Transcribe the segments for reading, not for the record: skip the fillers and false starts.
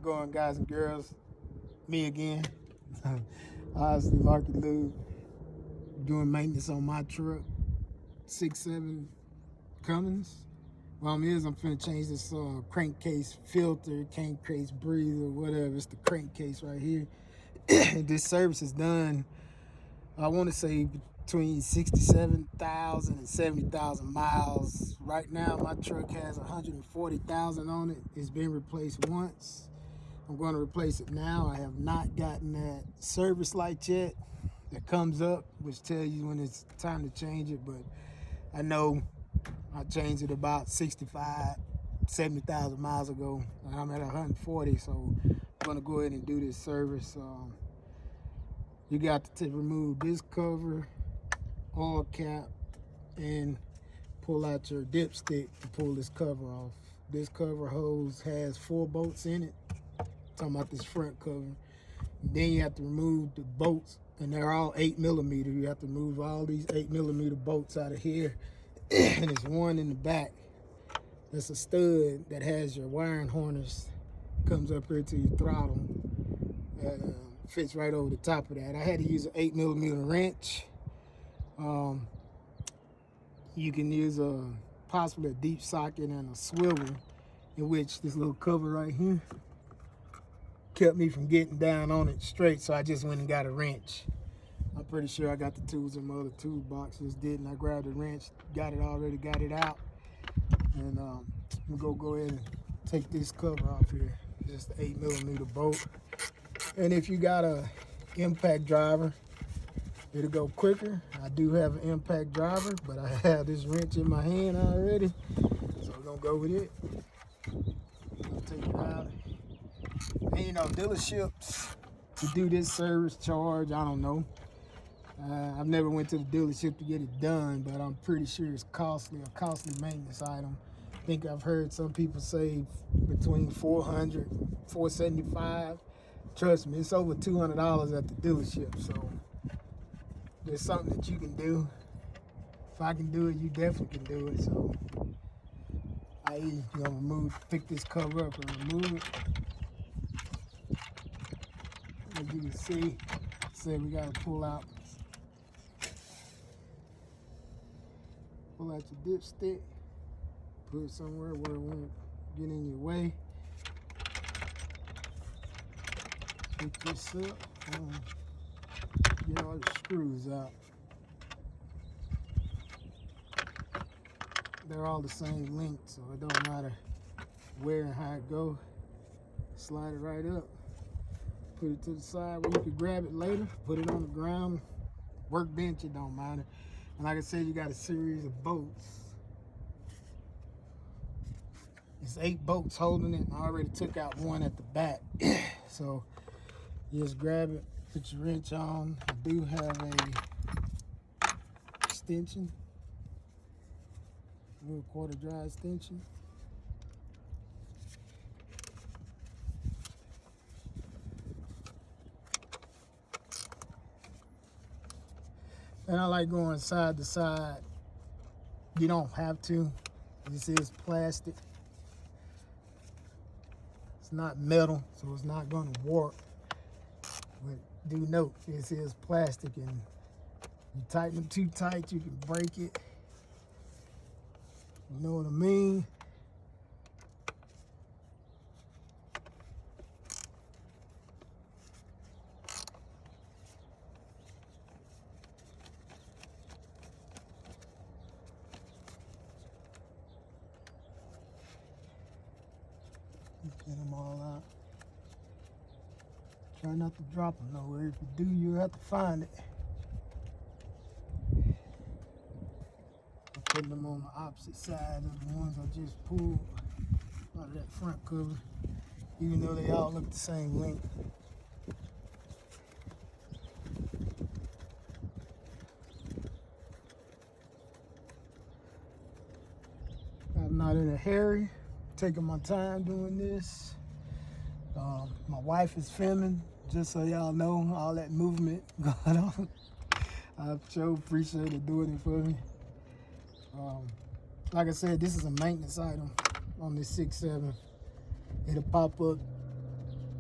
going, guys and girls? Me again. Honestly, Marky Lou, doing maintenance on my truck, 6.7 Cummins. What I'm finna change this crankcase filter, crankcase breather, whatever. It's the crankcase right here. This service is done, I want to say, between 67,000 and 70,000 miles. Right now, my truck has 140,000 on it. It's been replaced once. I'm going to replace it now. I have not gotten that service light yet that comes up, which tells you when it's time to change it, but I know I changed it about 65, 70,000 miles ago, and I'm at 140, so I'm going to go ahead and do this service. You got to remove this cover, oil cap, and pull out your dipstick to pull this cover off. This cover hose has 4 bolts in it. I'm talking about this front cover. Then you have to remove the bolts, and they're all 8mm. You have to move all these 8mm bolts out of here. And there's one in the back. That's a stud that has your wiring harness. Comes up here to your throttle. That fits right over the top of that. I had to use an 8mm wrench. You can use possibly a deep socket and a swivel, in which this little cover right here kept me from getting down on it straight, so I just went and got a wrench. I'm pretty sure I got the tools in my other toolbox. Just didn't. I grabbed the wrench, got it already, got it out, and I'm gonna go ahead and take this cover off here. Just the 8mm bolt. And if you got a impact driver, it'll go quicker. I do have an impact driver, but I have this wrench in my hand already, so we're gonna go with it. I'll take it out. And you know, dealerships to do this service charge, I don't know. I've never went to the dealership to get it done, but I'm pretty sure it's costly, a costly maintenance item. I think I've heard some people say between $400, $475. Trust me, it's over $200 at the dealership, so there's something that you can do. If I can do it, you definitely can do it. So I'm gonna pick this cover up and remove it. As you can see, we gotta pull out your dipstick, put it somewhere where it won't get in your way. Pick this up, get all the screws out. They're all the same length, so it don't matter where and how it goes. Slide it right up, put it to the side where you can grab it later, put it on the ground, workbench, it don't matter. And like I said, you got a series of bolts. It's 8 bolts holding it, and I already took out one at the back. So you just grab it, put your wrench on. I do have a extension, a little quarter dry extension. And I like going side to side. You don't have to. This is plastic. It's not metal, so it's not going to warp. But do note, this is plastic, and you tighten it too tight, you can break it. You know what I mean? Get them all out. Try not to drop them nowhere. If you do, you'll have to find it. I'm putting them on the opposite side of the ones I just pulled out of that front cover, even though they all look the same length. I'm not in a hurry. Taking my time doing this. My wife is filming, just so y'all know all that movement going on. I sure appreciate her doing it for me. Like I said, this is a maintenance item on this 6.7. It'll pop up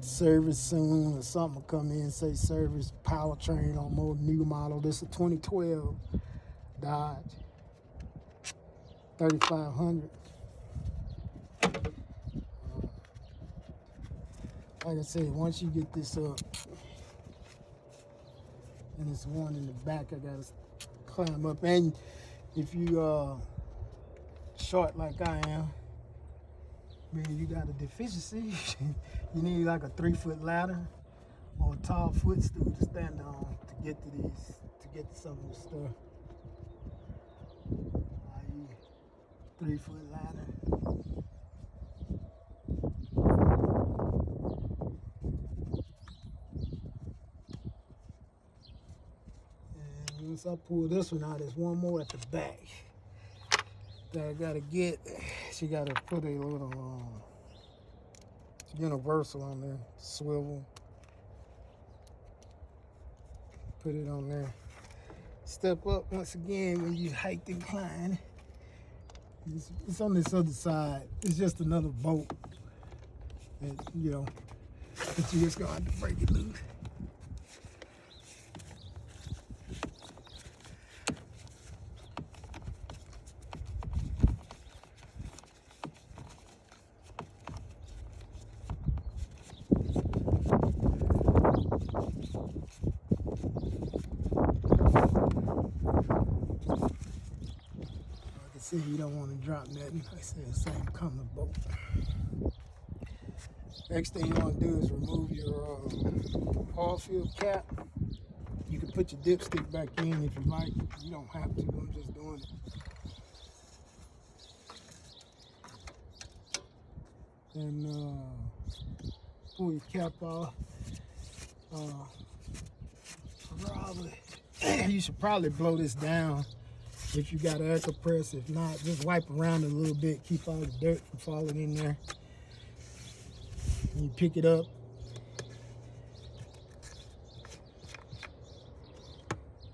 service soon or something will come in, say service powertrain on more new model. This is a 2012 Dodge 3500. Like I said, once you get this up, and it's one in the back, I gotta climb up. And if you short like I am, mean you got a deficiency, you need like a 3-foot ladder or a tall footstool to stand on to get to these, to get to some of this stuff. 3-foot ladder. And once I pull this one out, there's one more at the back that I gotta get. She gotta put a little universal on there, swivel. Put it on there. Step up once again when you hike and climb. It's on this other side. It's just another bolt. And, you know, but you just gonna have to break it loose. See, you don't want to drop nothing. Like I said, same color bolt. Next thing you want to do is remove your oil field cap. You can put your dipstick back in if you like. You don't have to. I'm just doing it. And pull your cap off. You should probably blow this down. If you got an air compressor, if not, just wipe around a little bit, keep all the dirt from falling in there. And you pick it up.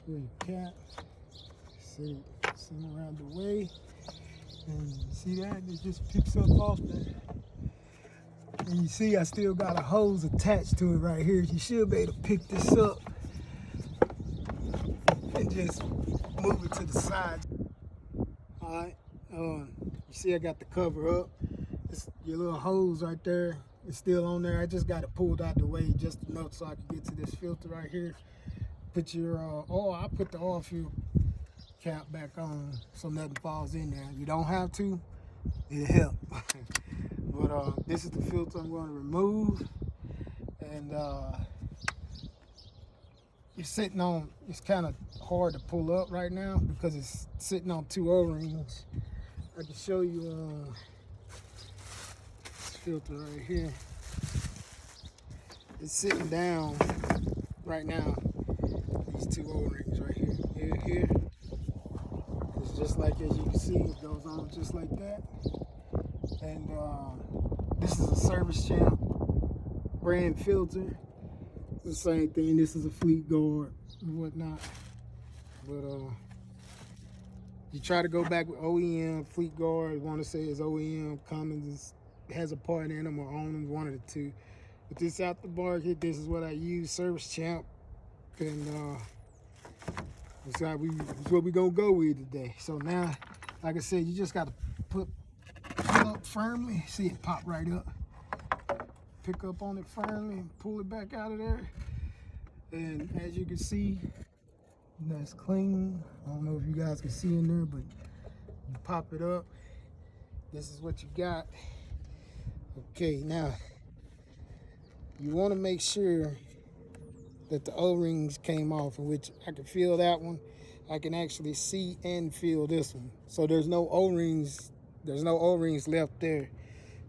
Pull your cap, sit around the way, and you see that? It just picks up off there. And you see I still got a hose attached to it right here. You should be able to pick this up and just move it to the side. All right, you see I got the cover up. It's your little hose right there. It's still on there. I just got it pulled out the way just enough so I can get to this filter right here. Put your oil. I put the oil field cap back on so nothing falls in there. You don't have to. It'll help. But this is the filter I'm going to remove, and you're sitting on, it's kind of hard to pull up right now because it's sitting on 2 O-rings. I can show you this filter right here. It's sitting down right now. These 2 O-rings right here. Here. It's just like, as you can see, it goes on just like that. And this is a Service Champ brand filter. The same thing. This is a Fleet Guard and whatnot. But you try to go back with OEM, Fleet Guard. Want to say it's OEM, Cummins has a part in them or own them, one of the two. But this out the market, this is what I use, Service Champ, and it's what we gonna go with today. So now, like I said, you just gotta pull up firmly. See it pop right up. Pick up on it firmly and pull it back out of there. And as you can see, that's clean. I don't know if you guys can see in there, but you pop it up. This is what you got. Okay, now you want to make sure that the O-rings came off, in which I can feel that one. I can actually see and feel this one. So there's no O-rings left there.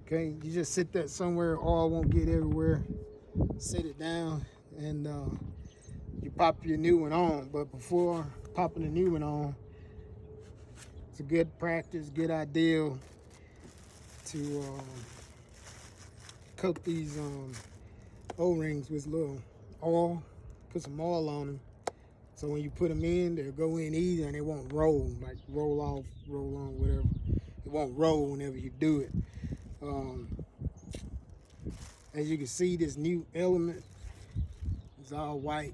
Okay, you just sit that somewhere, oil won't get everywhere. Sit it down, and you pop your new one on. But before popping the new one on, it's a good practice, good idea to coat these O-rings with a little oil. Put some oil on them, so when you put them in, they'll go in easy and they won't roll, like roll off, roll on, whatever. It won't roll whenever you do it. As you can see, this new element is all white,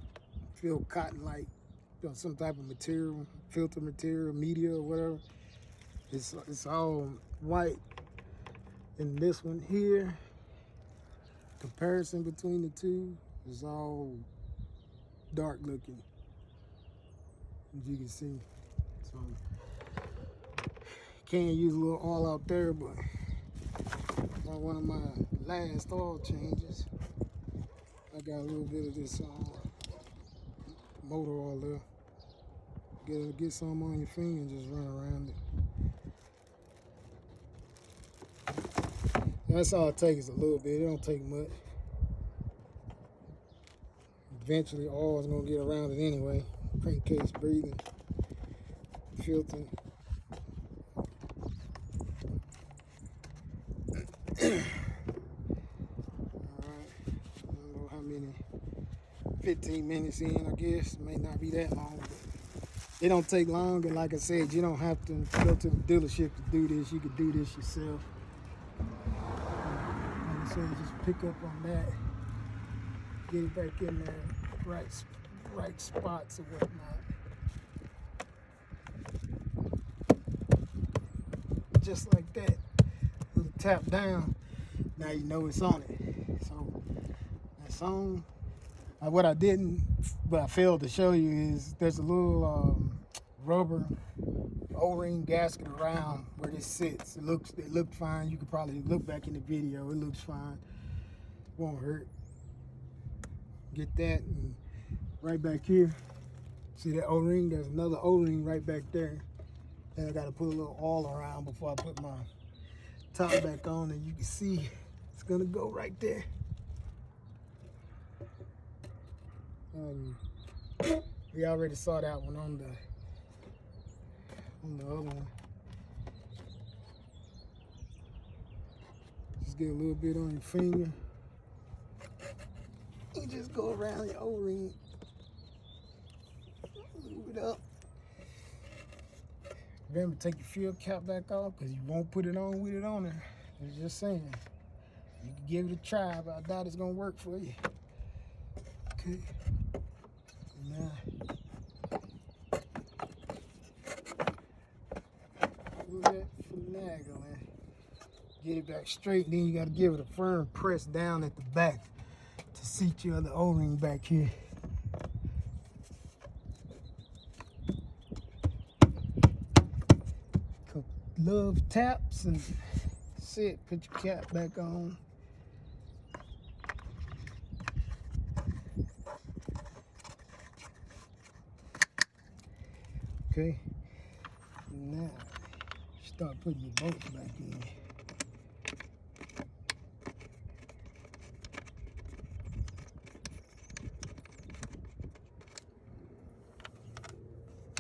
feel cotton-like, some type of material, filter material, media or whatever. It's all white. And this one here, comparison between the two is all dark looking, as you can see. So can use a little oil out there, but on one of my last oil changes, I got a little bit of this motor oil there. Get some on your finger and just run around it. That's all it takes, is a little bit. It don't take much. Eventually, oil is gonna get around it anyway. Crankcase breathing, filtering. Alright, I don't know how many, 15 minutes in, I guess. It may not be that long, but it don't take long. And like I said, you don't have to go to the dealership to do this. You can do this yourself. Like I said, just pick up on that, get it back in there, right spots or whatnot. Just like that. Little tap down. Now you know it's on it. So that's on. What I didn't, but I failed to show you, is there's a little rubber O-ring gasket around where this sits. It looked fine. You could probably look back in the video. It looks fine. Won't hurt. Get that, and right back here. See that O-ring? There's another O-ring right back there. And I got to put a little oil around before I put my top back on, and you can see it's gonna go right there. We already saw that one on the other one. Just get a little bit on your finger. You just go around your O-ring, move it up. Remember, take your fuel cap back off, because you won't put it on with it on there. I'm just saying. You can give it a try, but I doubt it's going to work for you. Okay. Now, pull that finagle in. Get it back straight, then you got to give it a firm press down at the back to seat your other O-ring back here. Love taps and sit. Put your cap back on. Okay. Now start putting your bolts back in.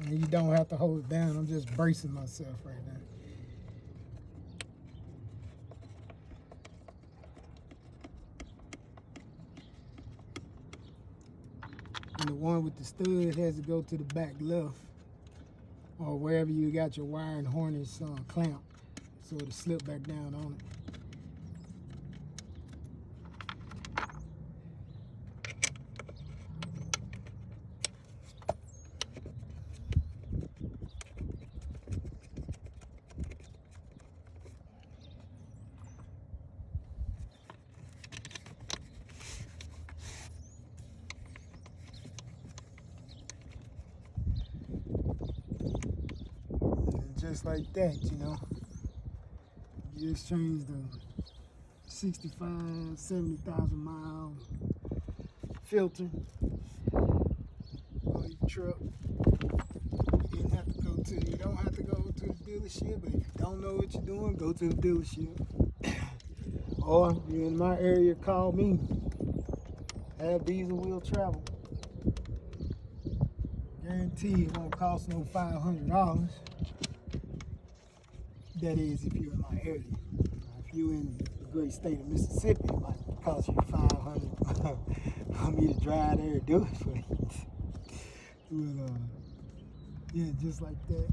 And you don't have to hold it down. I'm just bracing myself right now. And the one with the stud has to go to the back left, or wherever you got your wire and harness clamp, so it'll slip back down on it. Just like that, you know. You just changed the 65, 70,000 mile filter on your truck. You don't have to go to the dealership, but if you don't know what you're doing, go to the dealership. Or if you're in my area, call me. Have diesel will travel. Guarantee it won't cost no $500. That is, if you're in my area. If you're in the great state of Mississippi, it might cost you $500 for me to drive there and do it for you. But, yeah, just like that.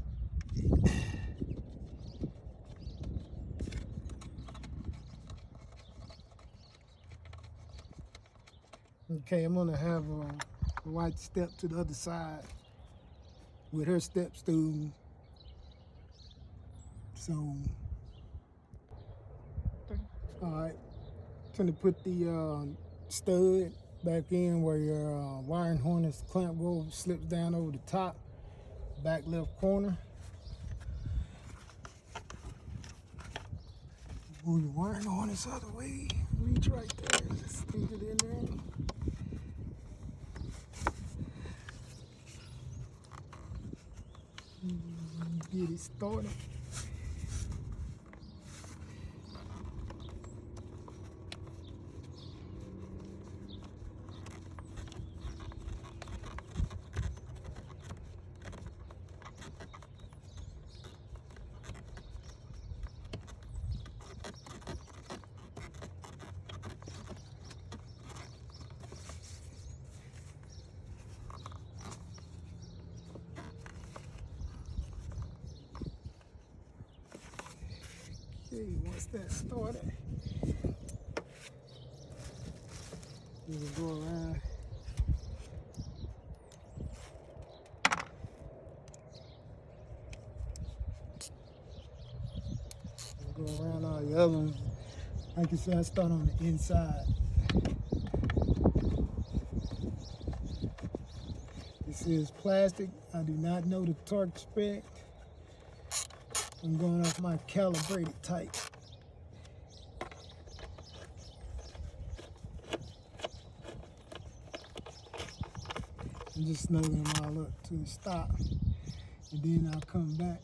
Okay, I'm gonna have a white step to the other side with her step stool. So, all right, gonna put the stud back in where your wiring harness clamp goes, slips down over the top, back left corner. Move your wiring harness out of the way. Reach right there. Just stick it in there. Get it started. Okay, once that's started, you can go around. Go around all the other ones. Like I said, I start on the inside. This is plastic. I do not know the torque spec. I'm going off my calibrated type. And just snug them all up to the stop. And then I'll come back.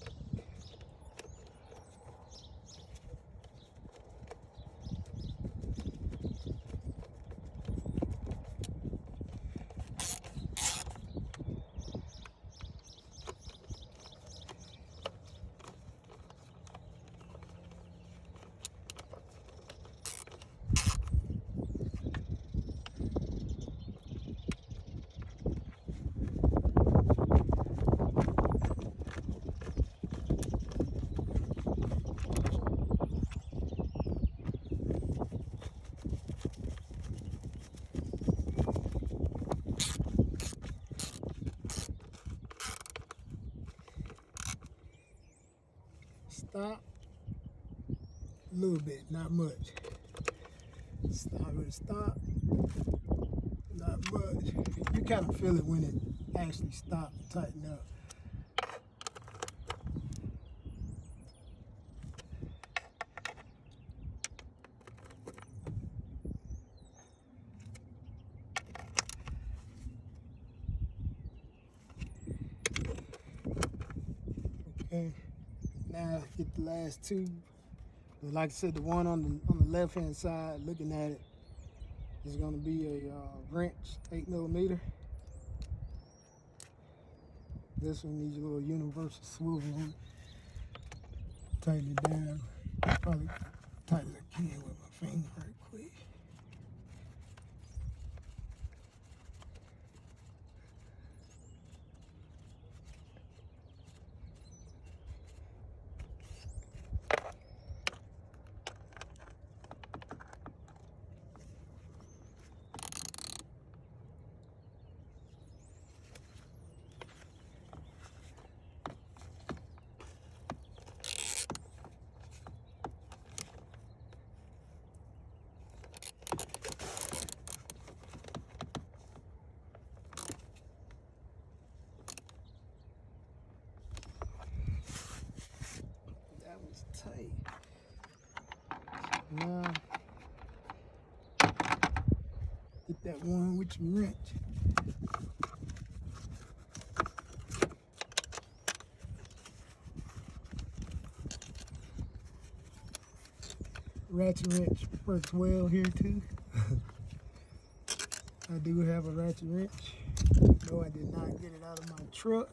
Stop. A little bit, not much. Stop and stop. Not much. You kind of feel it when it actually stops and tighten up. Okay. Now get the last two. But like I said, the one on the left hand side, looking at it, is going to be a wrench, 8mm. This one needs a little universal swivel on it. Tighten it down. Probably tighten as I can with my finger right quick. Tight. Now, get that one with your wrench. Ratchet wrench works well here too. I do have a ratchet wrench, though I did not get it out of my truck.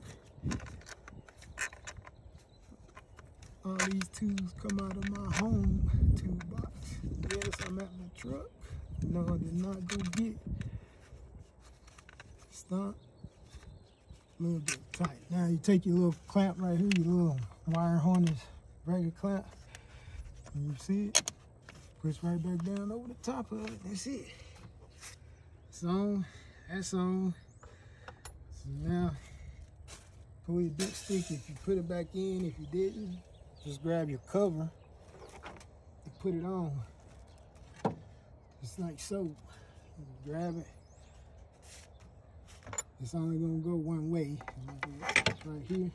All these tools come out of my home toolbox. Yes, I'm at my truck. No, I did not go get. Stop. A little bit tight. Now you take your little clamp right here, your little wire harness breaker clamp, and you see it. Push right back down over the top of it. That's it. It's on. That's on. So now, pull your dipstick if you put it back in. If you didn't, just grab your cover and put it on. It's like so. You grab it. It's only gonna go one way. It's right here.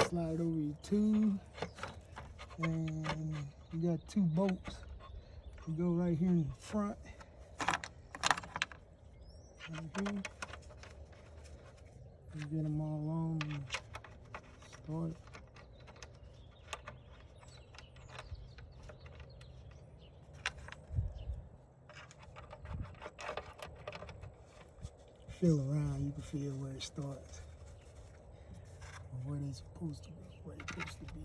Slide it over your tube. And you got 2 bolts. You go right here in the front. Right here. You get them all on and start it. Feel around, you can feel where it starts. Or where they're supposed to be, where they're supposed to be.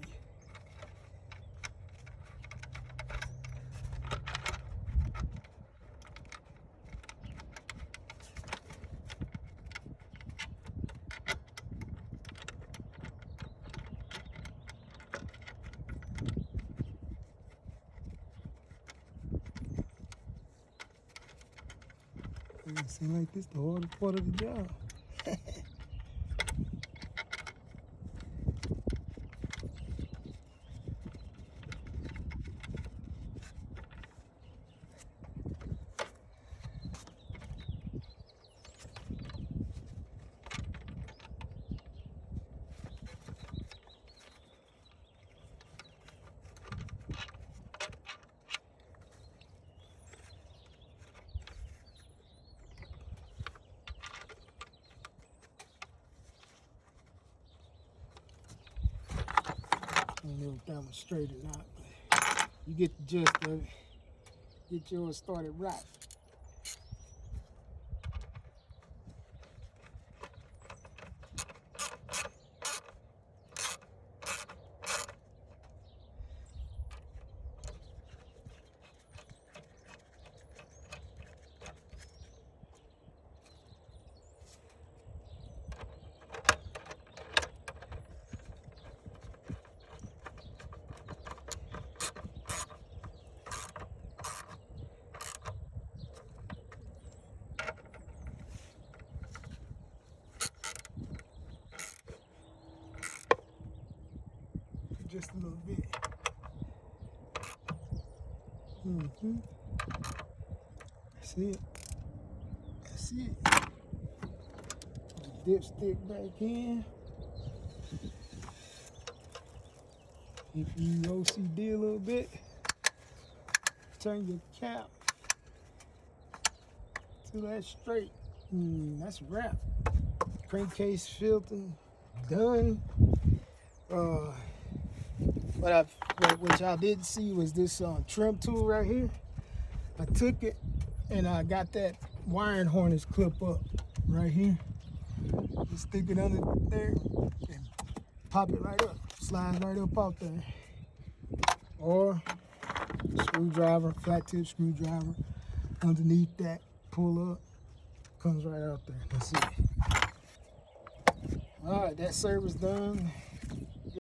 It seems like this the hardest part of the job. I don't know if that one's straight or not, but you get the gist of it. Get yours started right. Just a little bit. That's it. That's it. The dipstick back in. If you OCD a little bit, turn your cap to that straight. That's a wrap. Crankcase filter done. What y'all didn't see was this trim tool right here. I took it and I got that wiring harness clip up right here. Just stick it under there and pop it right up. Slides right up out there. Or screwdriver, flat tip screwdriver underneath that, pull up, comes right out there. That's it. All right, that service done.